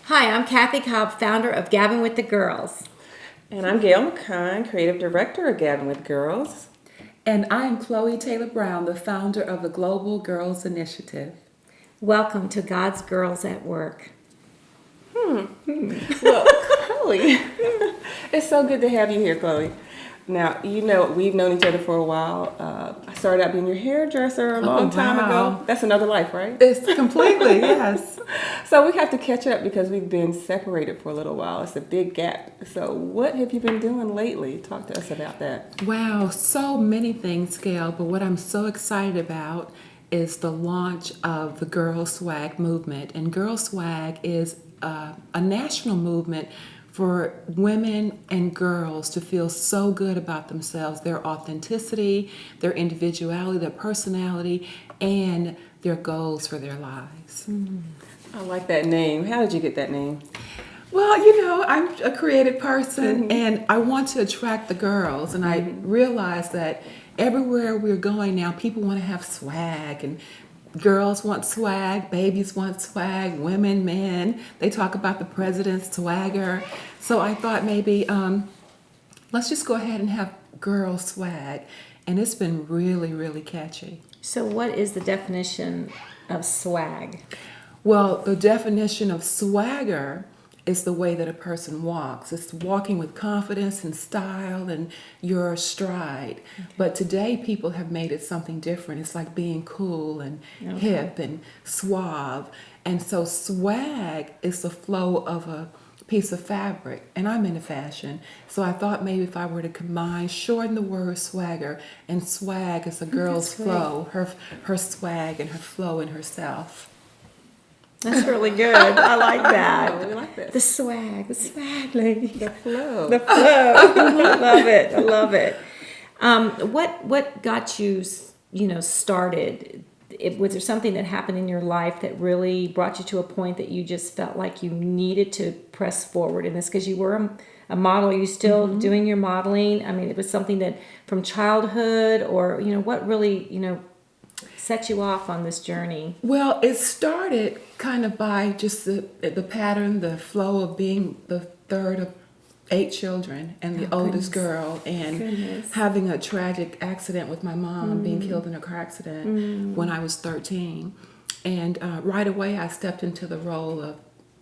Hi, I'm Kathy Cobb, founder of Gabbin with the Girls. And I'm Gail McKine, Creative Director of Gabbin with Girls. And I'm Chloe Taylor Brown, the founder of the Global Girls Initiative. Welcome to God's Girls at Work. Well, Chloe, it's so good to have you here, Chloe. Now, we've known each other for a while. I started out being your hairdresser a long time ago. That's another life, right? It's completely, yes. So we have to catch up because we've been separated for a little while. It's a big gap. So what have you been doing lately? Talk to us about that. Wow, so many things, Gail, but what I'm so excited about is the launch of the Girl Swag movement. And Girl Swag is a national movement for women and girls to feel so good about themselves, their authenticity, their individuality, their personality, and their goals for their lives. I like that name. How did you get that name? Well, I'm a creative person and I want to attract the girls. And I realize that everywhere we're going now, people want to have swag, and girls want swag, babies want swag, women, men. They talk about the president's swagger. So I thought maybe let's just go ahead and have girl swag. And it's been really, really catchy. So, what is the definition of swag? Well, the definition of swagger is the way that a person walks. It's walking with confidence and style and your stride. But today people have made it something different. It's like being cool and hip and suave. And so swag is the flow of a piece of fabric. And I'm into fashion. So I thought maybe if I were to combine, shorten the word swagger, and swag is a girl's flow, her swag and her flow in herself. That's really good. I like Oh, that. we like this. The swag lady. The flow. The flow. I love it. I love it. What got you, started? Was there something that happened in your life that really brought you to a point that you just felt like you needed to press forward in this? Because you were a model. Are you still doing your modeling? I mean, it was something that from childhood, or what really set you off on this journey? Well, it started kind of by just the pattern, the flow of being the third of 8 children and the oldest girl, and having a tragic accident with my mom being killed in a car accident when I was 13. And right away I stepped into the role of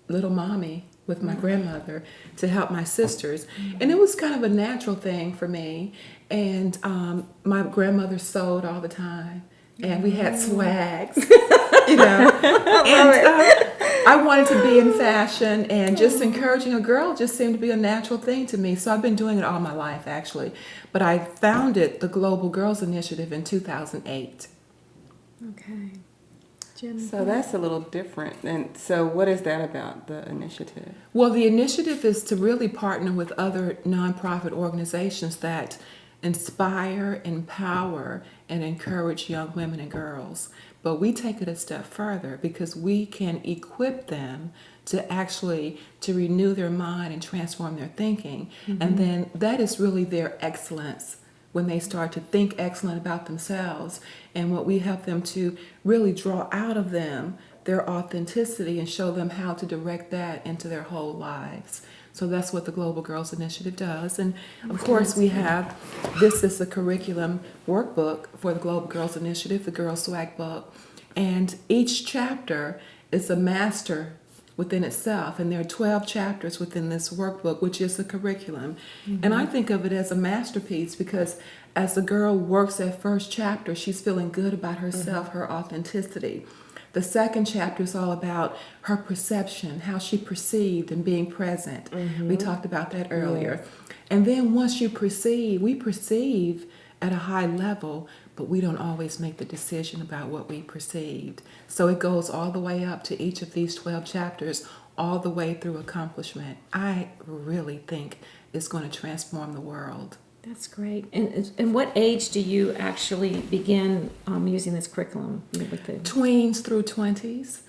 little mommy with my grandmother to help my sisters. And it was kind of a natural thing for me. And my grandmother sewed all the time. And we had swags, and I wanted to be in fashion, and just encouraging a girl just seemed to be a natural thing to me. So I've been doing it all my life, actually. But I founded the Global Girls Initiative in 2008. Okay. Jim. So that's a little different. And so what is that about, the initiative? Well, the initiative is to really partner with other nonprofit organizations that inspire, empower, and encourage young women and girls. But we take it a step further because we can equip them to renew their mind and transform their thinking. And then that is really their excellence when they start to think excellent about themselves, and what we help them to really draw out of them their authenticity and show them how to direct that into their whole lives. So that's what the Global Girls Initiative does. And of course this is the curriculum workbook for the Global Girls Initiative, the Girl Swag book. And each chapter is a master within itself. And there are 12 chapters within this workbook, which is the curriculum. And I think of it as a masterpiece because as the girl works that first chapter, she's feeling good about herself, her authenticity. The second chapter is all about her perception, how she perceived and being present. We talked about that earlier. And then once we perceive at a high level, but we don't always make the decision about what we perceived. So it goes all the way up to each of these 12 chapters, all the way through accomplishment. I really think it's going to transform the world. That's great. And what age do you actually begin using this curriculum? With the Tweens through 20s.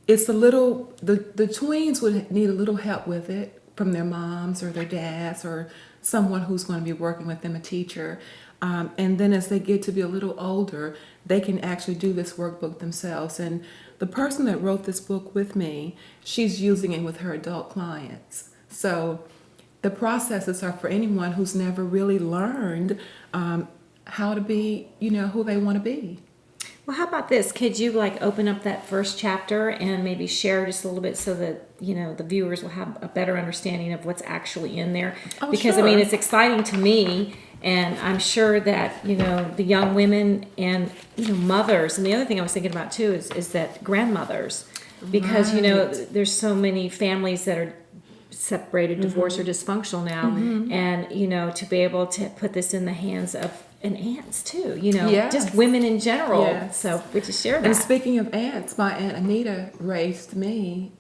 It's the tweens would need a little help with it from their moms or their dads or someone who's going to be working with them, a teacher. And then as they get to be a little older, they can actually do this workbook themselves. And the person that wrote this book with me, she's using it with her adult clients. So the processes are for anyone who's never really learned how to be, who they want to be. Well, how about this? Could you like open up that first chapter and maybe share just a little bit so that, the viewers will have a better understanding of what's actually in there? Oh, Because, sure. it's exciting to me, and I'm sure that, the young women and, mothers, and the other thing I was thinking about too is that grandmothers, because, Right. there's so many families that are separated, divorced, or dysfunctional now, and, to be able to put this in the hands of and aunts too, Yes. just women in general. Yes. So would you share that? And speaking of aunts, my Aunt Anita raised me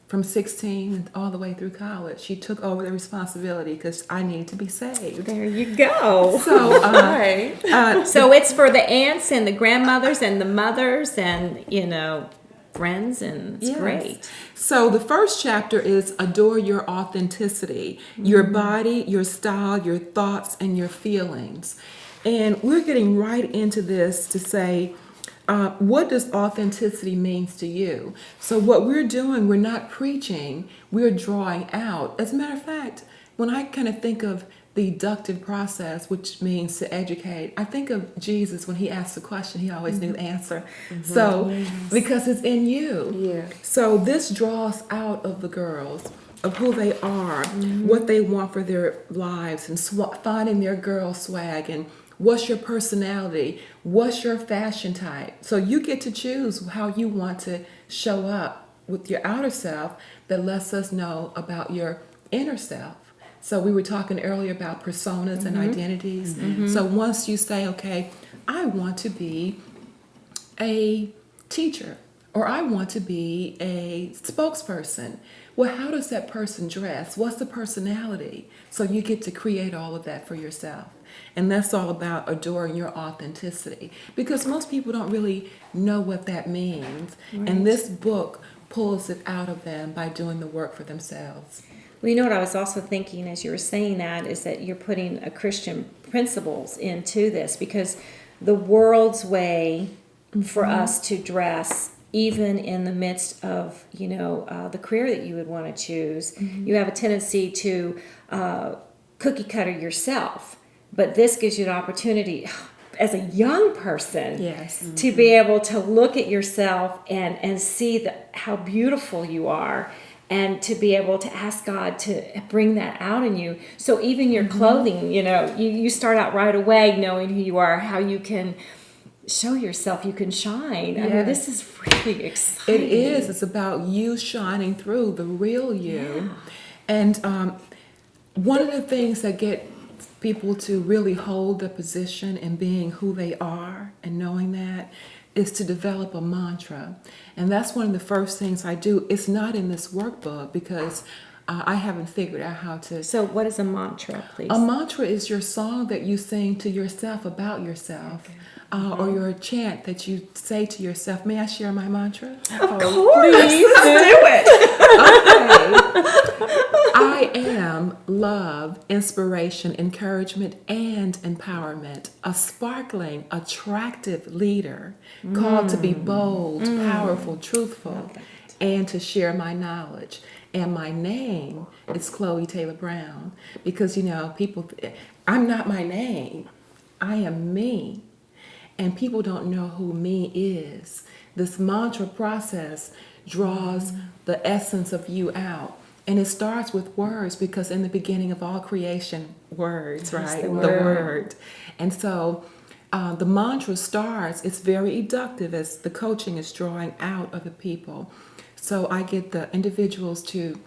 from 16 all the way through college. She took over the responsibility because I needed to be saved. There you go. So, Right. So it's for the aunts and the grandmothers and the mothers and, friends, and it's yes. great. So the first chapter is adore your authenticity, your body, your style, your thoughts, and your feelings. And we're getting right into this to say, what does authenticity means to you? So what we're doing, we're not preaching, we're drawing out. As a matter of fact, when I kind of think of the deductive process, which means to educate, I think of Jesus when he asks a question, he always knew the answer. So, because it's in you. Yeah. So this draws out of the girls of who they are, what they want for their lives, and finding their girl swag, and what's your personality, what's your fashion type. So you get to choose how you want to show up with your outer self that lets us know about your inner self. So we were talking earlier about personas and identities. So once you say, okay, I want to be a teacher, or I want to be a spokesperson. Well, how does that person dress? What's the personality? So you get to create all of that for yourself. And that's all about adoring your authenticity, because most people don't really know what that means. Right. And this book pulls it out of them by doing the work for themselves. Well, what I was also thinking as you were saying that is that you're putting a Christian principles into this, because the world's way for us to dress, even in the midst of, the career that you would want to choose, you have a tendency to cookie cutter yourself. But this gives you an opportunity as a young person Yes. to be able to look at yourself and see how beautiful you are, and to be able to ask God to bring that out in you. So even your clothing, you start out right away knowing who you are, how you can show yourself, you can shine. I mean, Yes. this is really exciting. It is. It's about you shining through the real you. And one of the things that get people to really hold the position and being who they are and knowing that is to develop a mantra. And that's one of the first things I do. It's not in this workbook because I haven't figured out how to. So what is a mantra, please? A mantra is your song that you sing to yourself about yourself, or your chant that you say to yourself. May I share my mantra? Of course. Please do it. I am love, inspiration, encouragement, and empowerment. A sparkling, attractive leader called to be bold, powerful, truthful, and to share my knowledge. And my name is Chloe Taylor Brown, because people, I'm not my name. I am me. And people don't know who me is. This mantra process draws the essence of you out. And it starts with words, because in the beginning of all creation, words, right? the The word. word. And so the mantra starts, it's very educative as the coaching is drawing out of the people. So I get the individuals to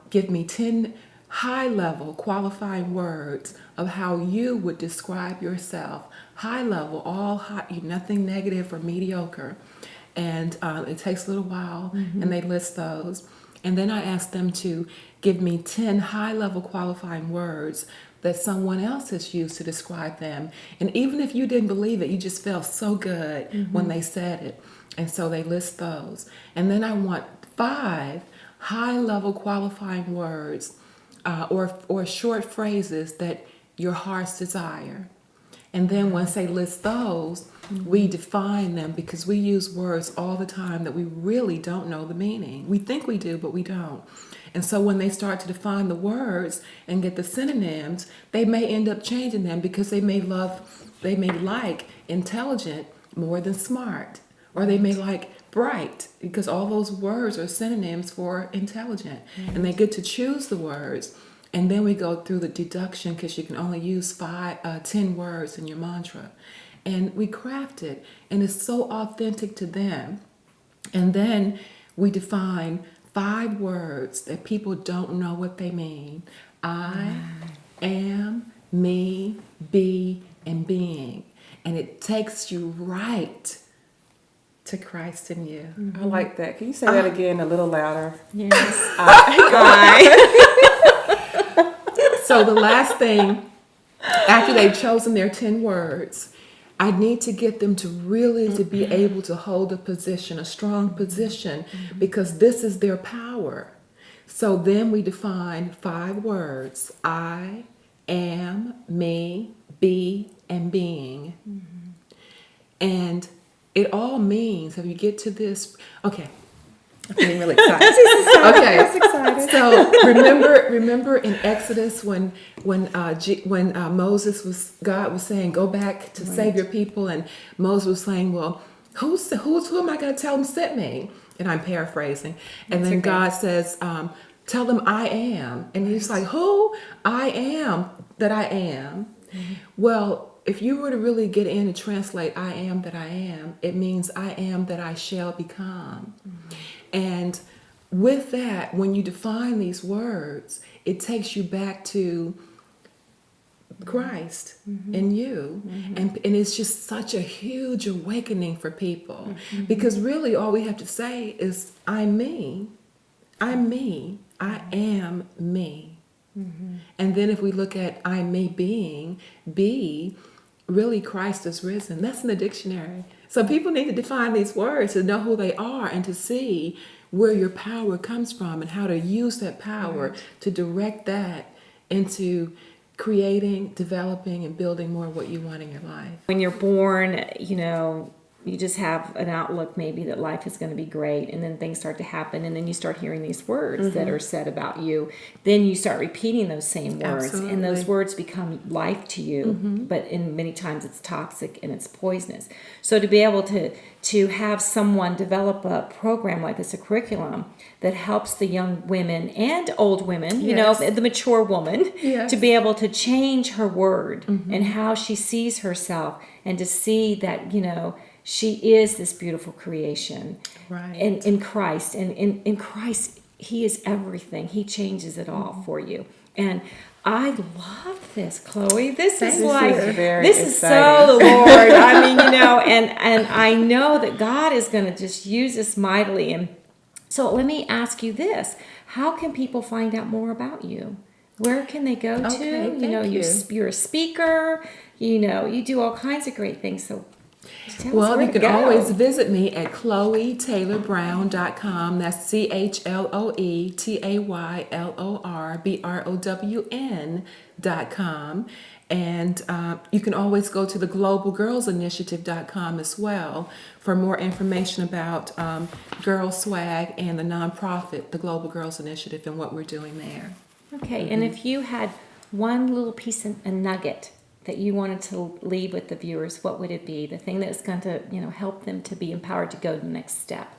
give me 10 high-level qualifying words of how you would describe yourself. High level, all high, nothing negative or mediocre. And it takes a little while, and they list those. And then I ask them to give me 10 high-level qualifying words that someone else has used to describe them. And even if you didn't believe it, you just felt so good when they said it. And so they list those. And then I want 5 high-level qualifying words or short phrases that your heart's desire. And then once they list those, we define them, because we use words all the time that we really don't know the meaning. We think we do, but we don't. And so when they start to define the words and get the synonyms, they may end up changing them, because they may like intelligent more than smart, or they may like bright, because all those words are synonyms for intelligent. And they get to choose the words. And then we go through the deduction, because you can only use 10 words in your mantra. And we craft it, and it's so authentic to them. And then we define 5 words that people don't know what they mean. I am, me, be, and being. And it takes you right to Christ in you. I like that. Can you say that again a little louder? Yes. So the last thing, after they've chosen their 10 words, I need to get them to really to be able to hold a position, a strong position, because this is their power. So then we define 5 words: I, am, me, be, and being. And it all means, if you get to this, okay, I'm getting really excited. Okay, so remember in Exodus when God was saying, go back to save your people, and Moses was saying, well, who am I going to tell them sent me? And I'm paraphrasing. And then God says, tell them I am. And he's like, who? I am that I am. Well, if you were to really get in and translate I am that I am, it means I am that I shall become. And with that, when you define these words, it takes you back to Christ in you. And it's just such a huge awakening for people, because really all we have to say is, I'm me. I'm me. I am me. And then if we look at I'm me being, be, really Christ is risen. That's in the dictionary. So people need to define these words to know who they are, and to see where your power comes from, and how to use that power to direct that into creating, developing, and building more of what you want in your life. When you're born, you just have an outlook maybe that life is going to be great, and then things start to happen, and then you start hearing these words that are said about you. Then you start repeating those same words. Absolutely. And those words become life to you, but in many times it's toxic and it's poisonous. So to be able to have someone develop a program like this, a curriculum that helps the young women and old women, the mature woman, to be able to change her word and how she sees herself, and to see that, she is this beautiful creation, Right. And in Christ, and in Christ, He is everything. He changes it all for you. And I love this, Chloe. This is so the Lord. I mean, and I know that God is going to just use this mightily. And so let me ask you this: how can people find out more about you? Where can they go to? Thank You're a speaker. You do all kinds of great things. So. Well, you can always visit me at ChloeTaylorBrown.com. That's ChloeTaylorBrown.com. And you can always go to the globalgirlsinitiative.com as well for more information about Girl Swag and the nonprofit, the Global Girls Initiative, and what we're doing there. Okay, and if you had one little piece of a nugget that you wanted to leave with the viewers, what would it be? The thing that's going to, help them to be empowered to go to the next step.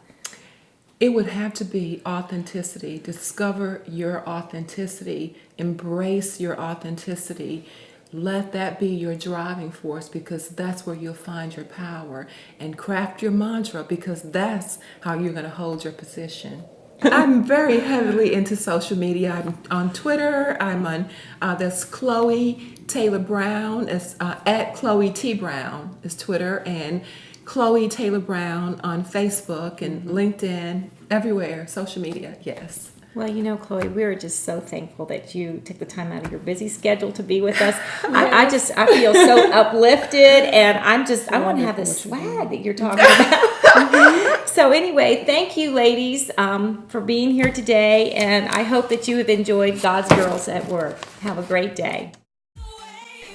It would have to be authenticity. Discover your authenticity. Embrace your authenticity. Let that be your driving force, because that's where you'll find your power. And craft your mantra, because that's how you're going to hold your position. I'm very heavily into social media. I'm on Twitter. I'm on, that's Chloe Taylor Brown. It's at Chloe T. Brown is Twitter, and Chloe Taylor Brown on Facebook and LinkedIn, everywhere, social media, yes. Well, Chloe, we're just so thankful that you took the time out of your busy schedule to be with us. I feel so uplifted, and I want to have this swag that you're talking about. So anyway, thank you, ladies, for being here today, and I hope that you have enjoyed God's Girls at Work. Have a great day.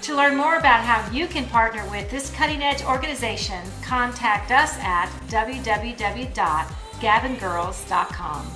To learn more about how you can partner with this cutting-edge organization, contact us at www.gabbingirls.com.